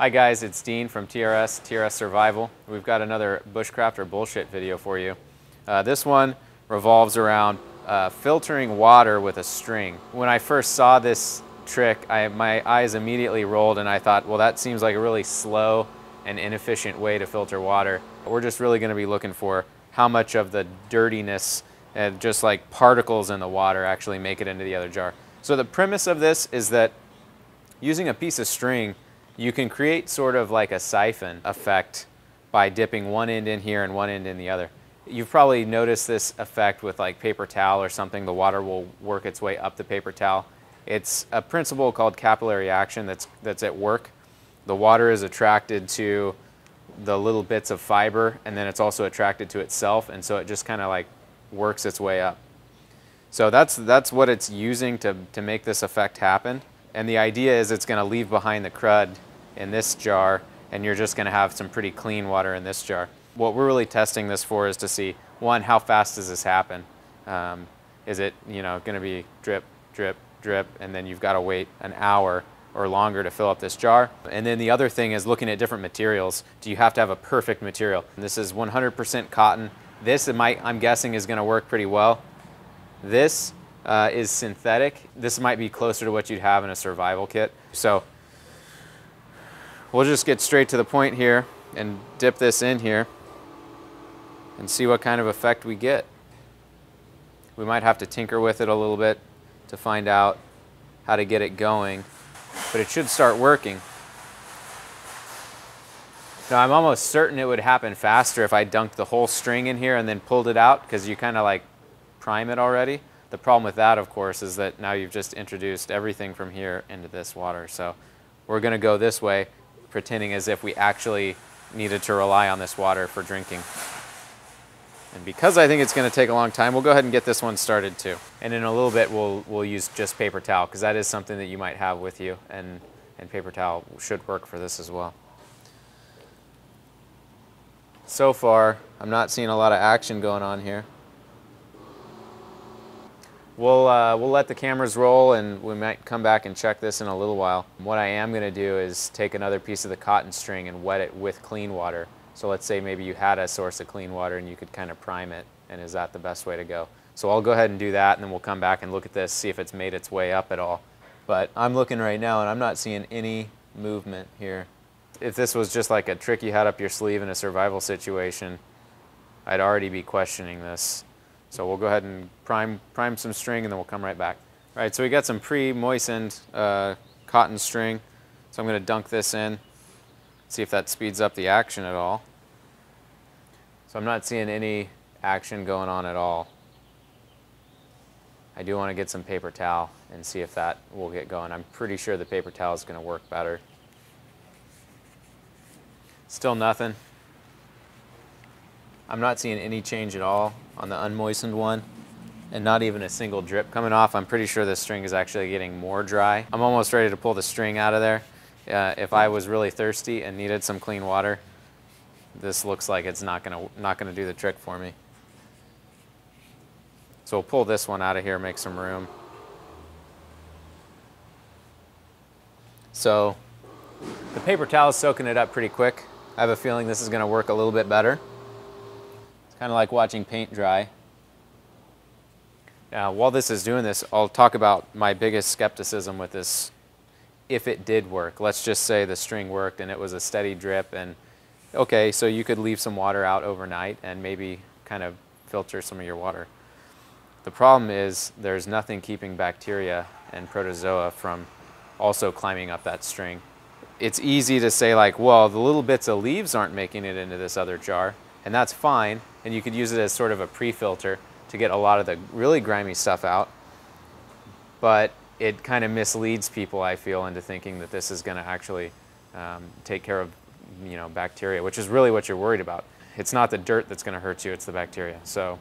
Hi guys, it's Dean from TRS Survival. We've got another bushcraft or bullshit video for you. This one revolves around filtering water with a string. When I first saw this trick, my eyes immediately rolled and I thought, well, that seems like a really slow and inefficient way to filter water. We're just really going to be looking for how much of the dirtiness and just like particles in the water actually make it into the other jar. So the premise of this is that using a piece of string, you can create sort of like a siphon effect by dipping one end in here and one end in the other. You've probably noticed this effect with like paper towel or something. The water will work its way up the paper towel. It's a principle called capillary action that's at work. The water is attracted to the little bits of fiber, and then it's also attracted to itself, and so it just kind of like works its way up. So that's what it's using to make this effect happen. And the idea is it's going to leave behind the crud in this jar, and you're just going to have some pretty clean water in this jar. What we're really testing this for is to see, one, how fast does this happen? Is it, going to be drip, drip, drip, and then you've got to wait an hour or longer to fill up this jar? And then the other thing is looking at different materials. Do you have to have a perfect material? And this is 100% cotton. This, I'm guessing, is going to work pretty well. This is synthetic. This might be closer to what you'd have in a survival kit. So we'll just get straight to the point here and dip this in here and see what kind of effect we get. We might have to tinker with it a little bit to find out how to get it going, but it should start working. Now I'm almost certain it would happen faster if I dunked the whole string in here and then pulled it out, because you kind of like prime it already. The problem with that, of course, is that now you've just introduced everything from here into this water. So we're going to go this way, pretending as if we actually needed to rely on this water for drinking. And because I think it's going to take a long time, we'll go ahead and get this one started too. And in a little bit, we'll use just paper towel, because that is something that you might have with you, and paper towel should work for this as well. So far, I'm not seeing a lot of action going on here. We'll let the cameras roll, and we might come back and check this in a little while. What I am going to do is take another piece of the cotton string and wet it with clean water. So let's say maybe you had a source of clean water and you could kind of prime it, and is that the best way to go? So I'll go ahead and do that, and then we'll come back and look at this, see if it's made its way up at all. But I'm looking right now and I'm not seeing any movement here. If this was just like a trick you had up your sleeve in a survival situation, I'd already be questioning this. So we'll go ahead and prime some string, and then we'll come right back. All right, so we got some pre-moistened cotton string. So I'm going to dunk this in, see if that speeds up the action at all. So I'm not seeing any action going on at all. I do want to get some paper towel and see if that will get going. I'm pretty sure the paper towel is going to work better. Still nothing. I'm not seeing any change at all on the unmoistened one, and not even a single drip coming off. I'm pretty sure this string is actually getting more dry. I'm almost ready to pull the string out of there. If I was really thirsty and needed some clean water, this looks like it's not gonna do the trick for me. So we'll pull this one out of here, make some room. So the paper towel is soaking it up pretty quick. I have a feeling this is gonna work a little bit better. Kind of like watching paint dry. Now, while this is doing this, I'll talk about my biggest skepticism with this. If it did work, let's just say the string worked and it was a steady drip, and okay, so you could leave some water out overnight and maybe kind of filter some of your water. The problem is there's nothing keeping bacteria and protozoa from also climbing up that string. It's easy to say like, well, the little bits of leaves aren't making it into this other jar, and that's fine, and you could use it as sort of a pre-filter to get a lot of the really grimy stuff out, but it kind of misleads people, I feel, into thinking that this is going to actually take care of bacteria, which is really what you're worried about. It's not the dirt that's going to hurt you, it's the bacteria. So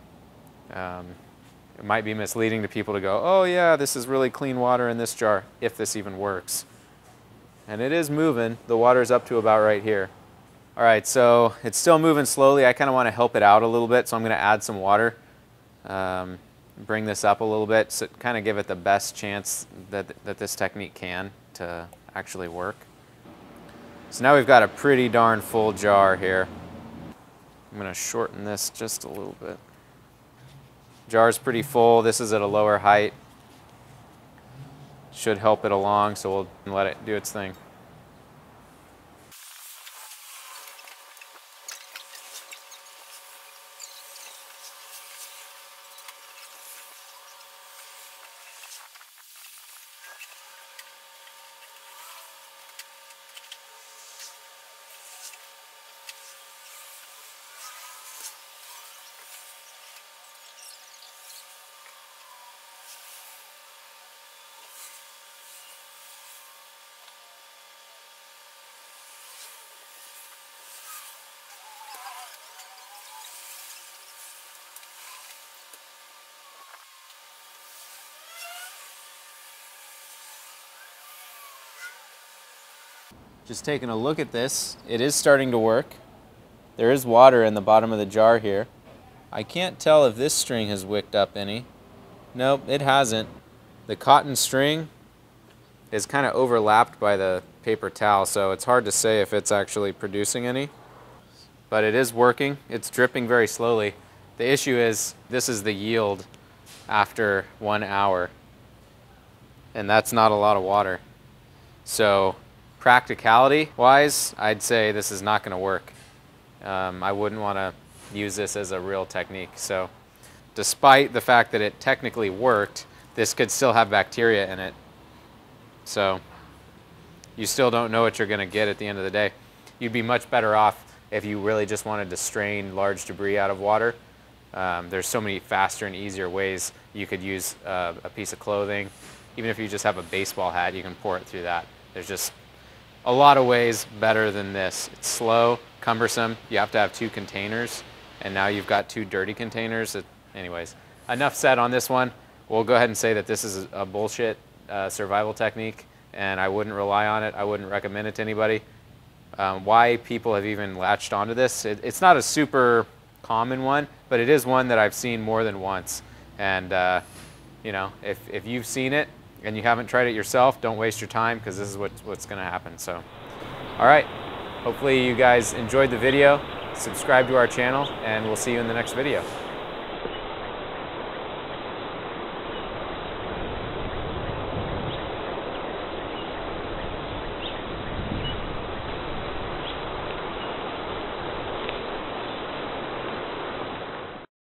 it might be misleading to people to go, oh yeah, this is really clean water in this jar, if this even works. And it is moving. The water's up to about right here. All right, so it's still moving slowly. I kind of want to help it out a little bit, so I'm going to add some water, bring this up a little bit, so kind of give it the best chance that this technique can to actually work. So now we've got a pretty darn full jar here. I'm gonna shorten this just a little bit. Jar's pretty full. This is at a lower height. Should help it along, so we'll let it do its thing. Just taking a look at this, it is starting to work. There is water in the bottom of the jar here. I can't tell if this string has wicked up any. Nope, it hasn't. The cotton string is kind of overlapped by the paper towel, so it's hard to say if it's actually producing any. But it is working. It's dripping very slowly. The issue is this is the yield after 1 hour, and that's not a lot of water. So practicality wise, I'd say this is not going to work. I wouldn't want to use this as a real technique. So despite the fact that it technically worked, this could still have bacteria in it. So you still don't know what you're going to get at the end of the day. You'd be much better off if you really just wanted to strain large debris out of water. There's so many faster and easier ways. You could use a piece of clothing. Even if you just have a baseball hat, you can pour it through that. There's just a lot of ways better than this. It's slow, cumbersome. You have to have 2 containers, and now you've got 2 dirty containers. Anyways, enough said on this one. We'll go ahead and say that this is a bullshit survival technique, and I wouldn't rely on it. I wouldn't recommend it to anybody. Why people have even latched onto this, it's not a super common one, but it is one that I've seen more than once. And you know, if you've seen it and you haven't tried it yourself, don't waste your time, because this is what's going to happen. So, all right, hopefully you guys enjoyed the video. Subscribe to our channel, and we'll see you in the next video.